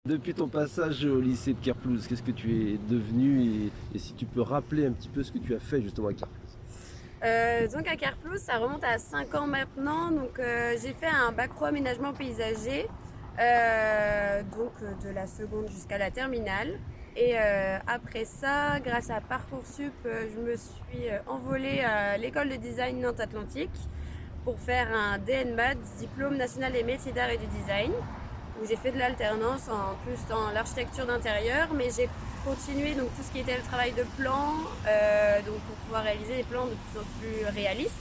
Depuis ton passage au lycée de Kerplouz, qu'est-ce que tu es devenu et si tu peux rappeler un petit peu ce que tu as fait justement à Kerplouz? Donc à Carplus, ça remonte à 5 ans maintenant. Donc j'ai fait un bac pro aménagement paysager, de la seconde jusqu'à la terminale. Et après ça, grâce à Parcoursup, je me suis envolée à l'école de design Nantes Atlantique pour faire un DNMAT, diplôme national des métiers d'art et du design, où j'ai fait de l'alternance en plus dans l'architecture d'intérieur, mais j'ai continué donc tout ce qui était le travail de plan, donc pour pouvoir réaliser des plans de plus en plus réalistes.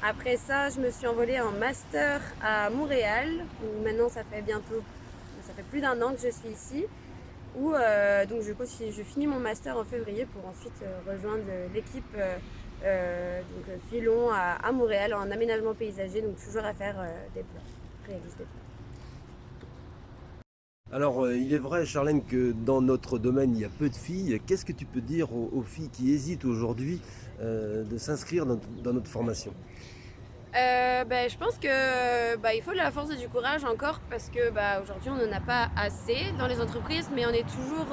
Après ça, je me suis envolée en master à Montréal, où maintenant ça fait plus d'un an que je suis ici, où donc je finis mon master en février pour ensuite rejoindre l'équipe Filon à Montréal en aménagement paysager, donc toujours à faire des plans, réaliser des plans. Alors, il est vrai, Charlène, que dans notre domaine, il y a peu de filles. Qu'est-ce que tu peux dire aux filles qui hésitent aujourd'hui de s'inscrire dans notre formation? Je pense que il faut de la force et du courage encore parce que aujourd'hui on n'en a pas assez dans les entreprises, mais on est toujours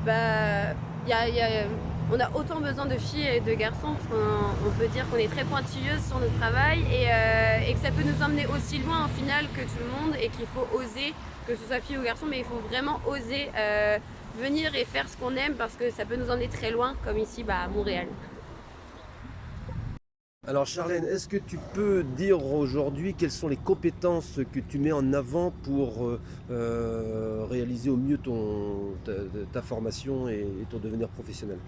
bah, y a- on a autant besoin de filles et de garçons parce qu'on peut dire qu'on est très pointilleuse sur notre travail et que ça peut nous emmener aussi loin en final que tout le monde et qu'il faut oser, que ce soit fille ou garçon, mais il faut vraiment oser venir et faire ce qu'on aime parce que ça peut nous emmener très loin comme ici à Montréal. Alors, Charlène, est-ce que tu peux dire aujourd'hui quelles sont les compétences que tu mets en avant pour réaliser au mieux ta formation et ton devenir professionnel?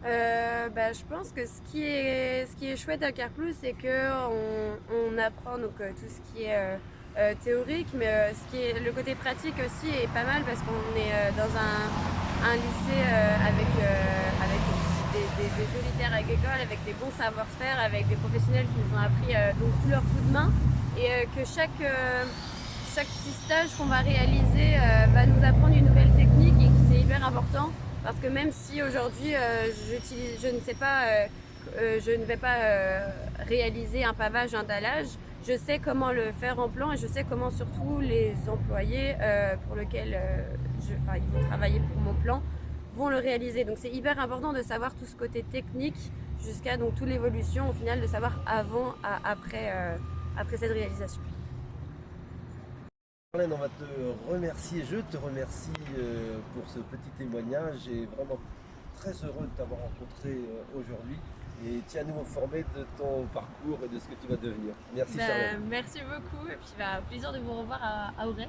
Je pense que ce qui est chouette à Carplus, c'est que on apprend donc tout ce qui est théorique, mais ce qui est le côté pratique aussi est pas mal parce qu'on est dans un lycée avec des jolies terres agricoles, avec des bons savoir-faire, avec des professionnels qui nous ont appris donc tout leur coup de main et que chaque petit stage qu'on va réaliser va nous apprendre une nouvelle technique et c'est hyper important parce que même si aujourd'hui je ne sais pas, je ne vais pas réaliser un pavage, un dallage, je sais comment le faire en plan et je sais comment surtout les employés pour lesquels ils vont travailler pour mon plan vont le réaliser. Donc c'est hyper important de savoir tout ce côté technique jusqu'à donc toute l'évolution au final de savoir avant, après cette réalisation. Marlène, on va te remercier, je te remercie pour ce petit témoignage et vraiment très heureux de t'avoir rencontré aujourd'hui et tiens-nous informés de ton parcours et de ce que tu vas devenir. Merci Charlène. Merci beaucoup et puis plaisir de vous revoir à Auray.